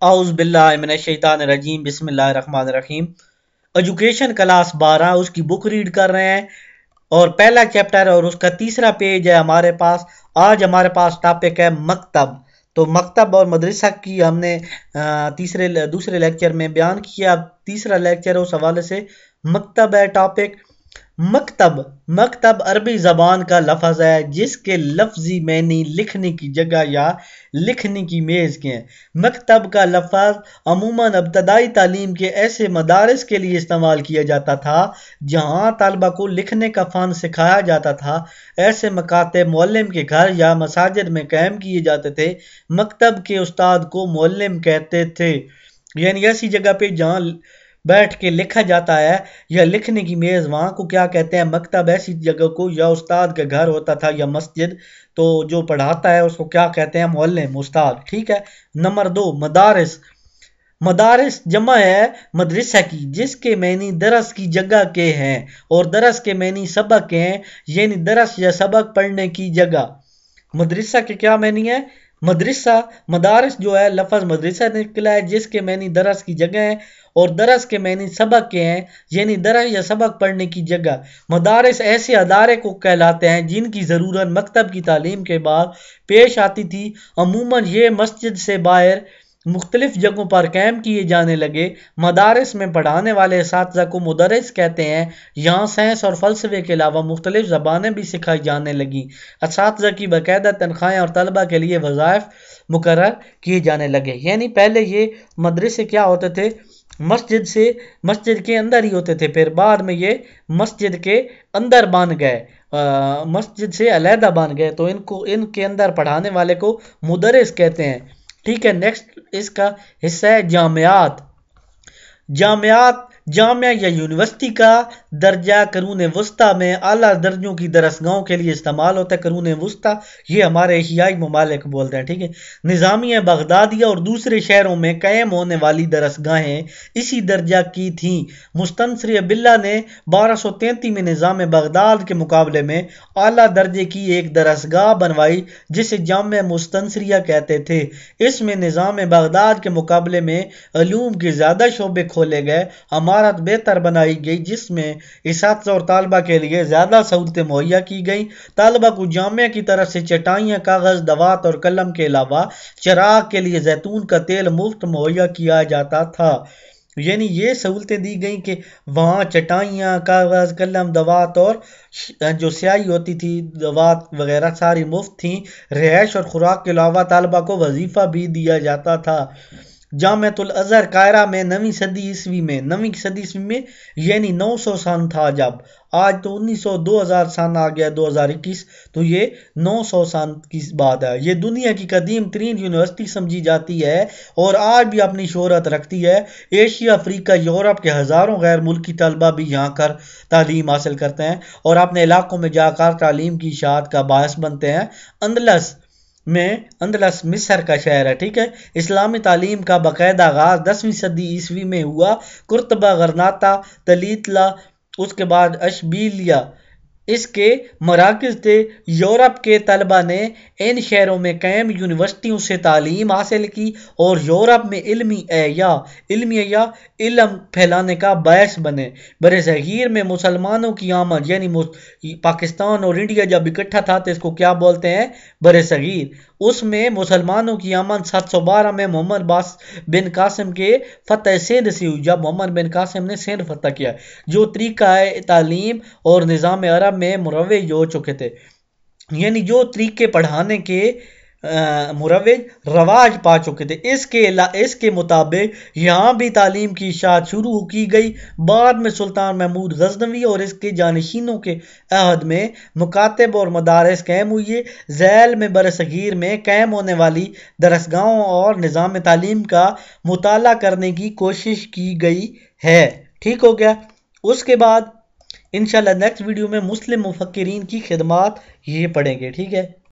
اعوذ باللہ من الشیطان الرجیم، بسم اللہ الرحمن الرحیم۔ ایجوکیشن کلاس 12 اس کی بک ریڈ کر رہے ہیں اور پہلا چیپٹر اور اس کا تیسرا پیج ہے ہمارے پاس۔ آج ہمارے پاس ٹاپک ہے مکتب۔ تو مکتب اور مدرسہ کی ہم نے دوسرے لیکچر میں بیان کیا۔ تیسرا لیکچر اس حوالے سے مکتب ہے ٹاپک۔ مکتب عربی زبان کا لفظ ہے جس کے لفظی معنی لکھنے کی جگہ یا لکھنے کی میز کے ہیں۔ مکتب کا لفظ عموماً ابتدائی تعلیم کے ایسے مدارس کے لیے استعمال کیا جاتا تھا جہاں طلبہ کو لکھنے کا فن سکھایا جاتا تھا۔ ایسے مکاتب معلم کے گھر یا مساجد میں قائم کیے جاتے تھے۔ مکتب کے استاد کو معلم کہتے تھے، یعنی ایسی جگہ پہ جہاں بیٹھ کے لکھا جاتا ہے یا لکھنے کی میز، وہاں کو کیا کہتے ہیں؟ مکتب۔ ایسی جگہ کو یا استاد کا گھر ہوتا تھا یا مسجد، تو جو پڑھاتا ہے اس کو کیا کہتے ہیں؟ معلم، استاد، ٹھیک ہے۔ نمبر 2، مدارس۔ مدارس جمع ہے مدرسہ کی جس کے معنی درس کی جگہ کے ہیں اور درس کے معنی سبق کے ہیں، یعنی درس یا سبق پڑھنے کی جگہ۔ مدرسہ کے کیا معنی ہے؟ مدرسہ، مدارس جو ہے لفظ مدرسہ نکلا ہے جس کے معنی درس کی جگہ ہیں اور درس کے معنی سبق کے ہیں، یعنی درس یا سبق پڑھنے کی جگہ۔ مدارس ایسے ادارے کو کہلاتے ہیں جن کی ضرورت مکتب کی تعلیم کے بعد پیش آتی تھی۔ عموماً یہ مسجد سے باہر مختلف جگہوں پر قائم کیے جانے لگے۔ مدارس میں پڑھانے والے اساتذہ کو مدرس کہتے ہیں۔ یہاں سائنس اور فلسفے کے علاوہ مختلف زبانیں بھی سکھائی جانے لگیں۔ اساتذہ کی باقاعدہ تنخواہیں اور طلبہ کے لیے وظائف مقرر کیے جانے لگے۔ یعنی پہلے یہ مدرسے کیا ہوتے تھے؟ مسجد کے اندر ہی ہوتے تھے، پھر بعد میں یہ مسجد کے اندر بن گئے، مسجد سے علیحدہ بن گئے، تو ان کے اندر پڑھانے والے کو مدرس کہتے ہیں، ٹھیک ہے۔ نیکسٹ اس کا حصہ ہے جامعات۔ جامعہ یا یونیورسٹی کا درجہ قرون وسطیٰ میں اعلیٰ درجوں کی درسگاہوں کے لیے استعمال ہوتا ہے۔ قرون وسطیٰ یہ ہمارے ایشیائی ممالک بولتے ہیں، ٹھیک ہے۔ نظامیہ بغدادیہ اور دوسرے شہروں میں قائم ہونے والی درسگاہیں اسی درجہ کی تھیں۔ مستنصر باللہ نے 1233 میں نظام بغداد کے مقابلے میں اعلیٰ درجے کی ایک درسگاہ بنوائی جسے جامعہ مستنصریہ کہتے تھے۔ اس میں نظام بغداد کے مقابلے میں علوم کے زیادہ شعبے کھولے گئے، عمارت بہتر بنائی گئی جس میں اساتذہ اور طلبہ کے لیے زیادہ سہولتیں مہیا کی گئیں۔ طلبہ کو جامعہ کی طرف سے چٹائیاں، کاغذ، دوات اور قلم کے علاوہ چراغ کے لیے زیتون کا تیل مفت مہیا کیا جاتا تھا۔ یعنی یہ سہولتیں دی گئیں کہ وہاں چٹائیاں، کاغذ، قلم، دوات اور جو سیاہی ہوتی تھی، دوات وغیرہ ساری مفت تھیں۔ رہائش اور خوراک کے علاوہ طلبہ کو وظیفہ بھی دیا جاتا تھا۔ جامعۃ الازہر قاہرہ میں 9ویں صدی عیسوی میں یعنی 900 سن تھا جب، آج تو 2000 سن آ گیا 2021، تو یہ 900 سن کی بات ہے۔ یہ دنیا کی قدیم ترین یونیورسٹی سمجھی جاتی ہے اور آج بھی اپنی شہرت رکھتی ہے۔ ایشیا، افریقہ، یورپ کے ہزاروں غیر ملکی طلبہ بھی یہاں کر تعلیم حاصل کرتے ہیں اور اپنے علاقوں میں جا کر تعلیم کی اشاعت کا باعث بنتے ہیں۔ اندلس مصر کا شہر ہے، ٹھیک ہے۔ اسلامی تعلیم کا باقاعدہ آغاز 10ویں صدی عیسوی میں ہوا۔ قرطبہ، غرناطہ، تلیطلہ، اس کے بعد اشبیلیہ اس کے مراکز تھے۔ یورپ کے طلبہ نے ان شہروں میں قائم یونیورسٹیوں سے تعلیم حاصل کی اور یورپ میں علم پھیلانے کا باعث بنے۔ برصغیر میں مسلمانوں کی آمد، یعنی پاکستان اور انڈیا جب اکٹھا تھا تو اس کو کیا بولتے ہیں؟ برصغیر۔ اس میں مسلمانوں کی آمد 712 میں محمد بن قاسم کے فتح سندھ سے ہوئی، جب محمد بن قاسم نے سندھ فتح کیا، جو طریقہ تعلیم اور نظام عرب میں مروج ہو چکے تھے، یعنی جو طریقے پڑھانے کے مروج رواج پا چکے تھے۔ اس کے مطابق یہاں بھی تعلیم کی اشاعت شروع کی گئی۔ بعد میں سلطان محمود غزنوی اور اس کے جانشینوں کے عہد میں مکاتب اور مدارس قائم ہوئے۔ ذیل میں برصغیر میں قائم ہونے والی درسگاہوں اور نظام تعلیم کا مطالعہ کرنے کی کوشش کی گئی ہے، ٹھیک ہو گیا۔ اس کے بعد انشاءاللہ نیکسٹ ویڈیو میں مسلم مفکرین کی خدمات یہ پڑھیں گے، ٹھیک ہے۔